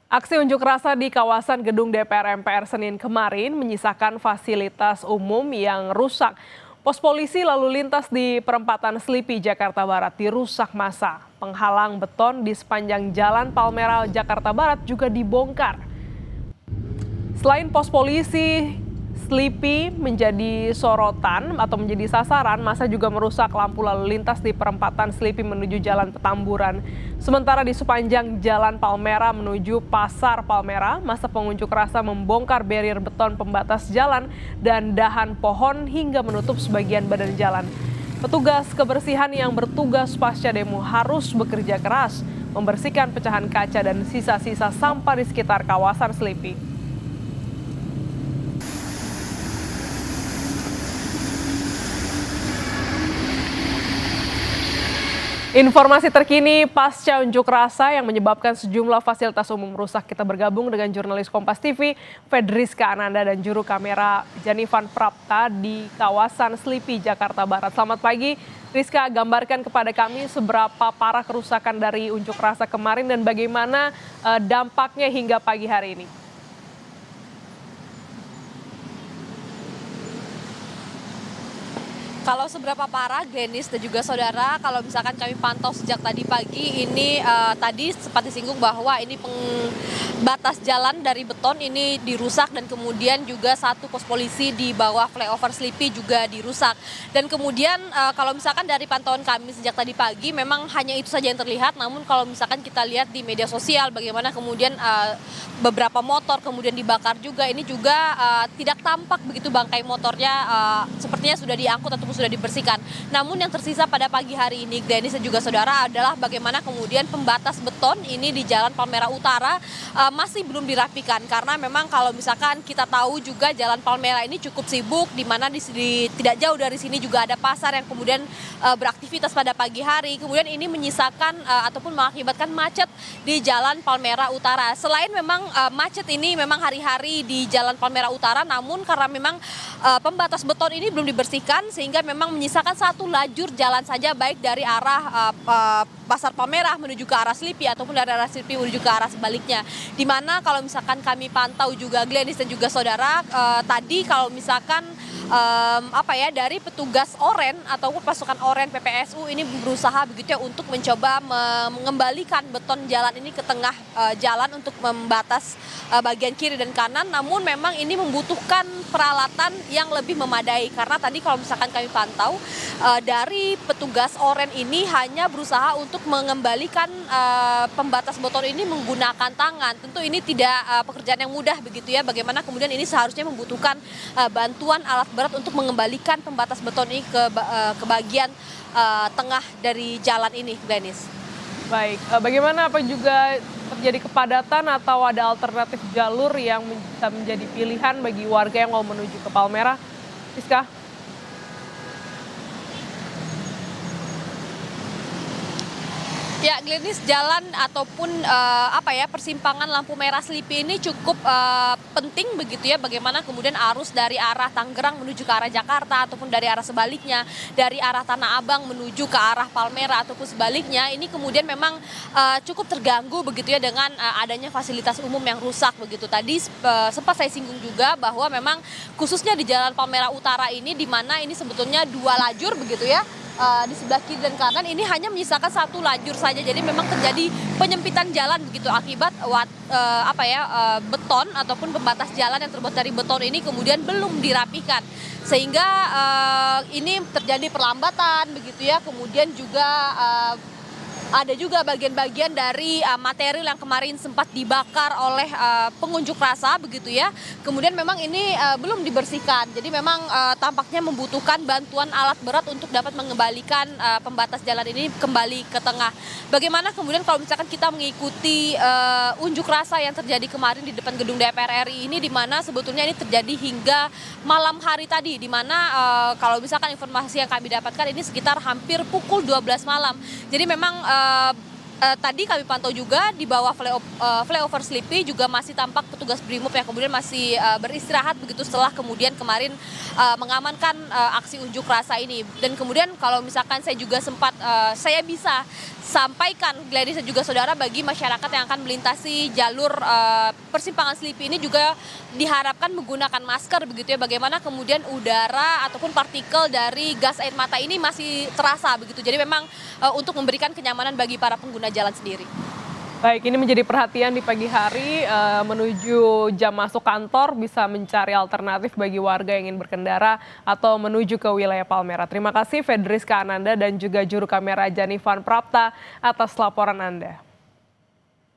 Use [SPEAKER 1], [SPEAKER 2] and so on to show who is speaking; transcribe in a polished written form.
[SPEAKER 1] Aksi unjuk rasa di kawasan gedung DPR MPR Senin kemarin menyisakan fasilitas umum yang rusak. Pos polisi lalu lintas di perempatan Selipi, Jakarta Barat dirusak massa. Penghalang beton di sepanjang Jalan Palmerah, Jakarta Barat juga dibongkar. Selain pos polisi, Selipi menjadi sorotan atau menjadi sasaran, massa juga merusak lampu lalu lintas di perempatan Selipi menuju Jalan Petamburan. Sementara di sepanjang Jalan Palmerah menuju Pasar Palmerah, massa pengunjuk rasa membongkar barrier beton pembatas jalan dan dahan pohon hingga menutup sebagian badan jalan. Petugas kebersihan yang bertugas pasca demo harus bekerja keras membersihkan pecahan kaca dan sisa-sisa sampah di sekitar kawasan Selipi. Informasi terkini pasca unjuk rasa yang menyebabkan sejumlah fasilitas umum rusak. Kita bergabung dengan jurnalis Kompas TV, Fedriska Ananda dan juru kamera Janivan Prapta di kawasan Selipi, Jakarta Barat. Selamat pagi, Rizka, gambarkan kepada kami seberapa parah kerusakan dari unjuk rasa kemarin dan bagaimana dampaknya hingga pagi hari ini.
[SPEAKER 2] Kalau seberapa parah, Glenis dan juga saudara, kalau misalkan kami pantau sejak tadi pagi, ini tadi sempat disinggung bahwa ini batas jalan dari beton ini dirusak dan kemudian juga satu pos polisi di bawah flyover Selipi juga dirusak. Dan kemudian kalau misalkan dari pantauan kami sejak tadi pagi, memang hanya itu saja yang terlihat, namun kalau misalkan kita lihat di media sosial bagaimana kemudian beberapa motor kemudian dibakar juga, ini juga tidak tampak begitu bangkai motornya sepertinya sudah diangkut ataupun sudah dibersihkan. Namun yang tersisa pada pagi hari ini, Glenis dan juga saudara, adalah bagaimana kemudian pembatas beton ini di Jalan Palmerah Utara masih belum dirapikan, karena memang kalau misalkan kita tahu juga Jalan Palmerah ini cukup sibuk, di mana tidak jauh dari sini juga ada pasar yang kemudian beraktivitas pada pagi hari. Kemudian ini menyisakan ataupun mengakibatkan macet di Jalan Palmerah Utara. Selain memang macet ini memang hari-hari di Jalan Palmerah Utara, namun karena memang pembatas beton ini belum dibersihkan sehingga memang menyisakan satu lajur jalan saja, baik dari arah Pasar Palmerah menuju ke arah Selipi ataupun dari arah Selipi menuju ke arah sebaliknya. Di mana kalau misalkan kami pantau juga, Glenis dan juga saudara, tadi kalau misalkan dari petugas oren ataupun pasukan oren PPSU ini berusaha begitu ya untuk mencoba mengembalikan beton jalan ini ke tengah jalan untuk membatas bagian kiri dan kanan, namun memang ini membutuhkan peralatan yang lebih memadai, karena tadi kalau misalkan kami pantau dari petugas oren ini hanya berusaha untuk mengembalikan pembatas beton ini menggunakan tangan. Tentu ini tidak pekerjaan yang mudah begitu ya, bagaimana kemudian ini seharusnya membutuhkan bantuan alat berat untuk mengembalikan pembatas beton ini ke bagian tengah dari jalan ini, Glenis.
[SPEAKER 1] Baik, bagaimana apa juga terjadi kepadatan atau ada alternatif jalur yang bisa menjadi pilihan bagi warga yang mau menuju ke Palmerah, Rizka?
[SPEAKER 2] Ya, Glenis, jalan ataupun persimpangan lampu merah Selipi ini cukup penting begitu ya, bagaimana kemudian arus dari arah Tangerang menuju ke arah Jakarta ataupun dari arah sebaliknya, dari arah Tanah Abang menuju ke arah Palmerah ataupun sebaliknya, ini kemudian memang cukup terganggu begitu ya dengan adanya fasilitas umum yang rusak begitu. Tadi sempat saya singgung juga bahwa memang khususnya di Jalan Palmerah Utara ini, di mana ini sebetulnya dua lajur begitu ya, di sebelah kiri dan kanan ini hanya menyisakan satu lajur saja, jadi memang terjadi penyempitan jalan begitu akibat beton ataupun pembatas jalan yang terbuat dari beton ini kemudian belum dirapikan, sehingga ini terjadi perlambatan begitu ya. Kemudian juga ada juga bagian-bagian dari material yang kemarin sempat dibakar oleh pengunjuk rasa begitu ya. Kemudian memang ini belum dibersihkan. Jadi memang tampaknya membutuhkan bantuan alat berat untuk dapat mengembalikan pembatas jalan ini kembali ke tengah. Bagaimana kemudian kalau misalkan kita mengikuti unjuk rasa yang terjadi kemarin di depan gedung DPR RI ini, di mana sebetulnya ini terjadi hingga malam hari tadi, di mana kalau misalkan informasi yang kami dapatkan ini sekitar hampir pukul 12 malam. Jadi memang tadi kami pantau juga di bawah flyover Sleepy juga masih tampak petugas BRIMOB yang kemudian masih beristirahat begitu setelah kemudian kemarin mengamankan aksi unjuk rasa ini. Dan kemudian kalau misalkan saya juga sempat saya bisa sampaikan Gladys dan juga saudara, bagi masyarakat yang akan melintasi jalur persimpangan Sleepy ini juga diharapkan menggunakan masker begitu ya, bagaimana kemudian udara ataupun partikel dari gas air mata ini masih terasa begitu. Jadi memang untuk memberikan kenyamanan bagi para pengguna jalan sendiri.
[SPEAKER 1] Baik, ini menjadi perhatian di pagi hari menuju jam masuk kantor, bisa mencari alternatif bagi warga yang ingin berkendara atau menuju ke wilayah Palmerah. Terima kasih Fedriska Ananda dan juga juru kamera Janivan Prapta atas laporan Anda.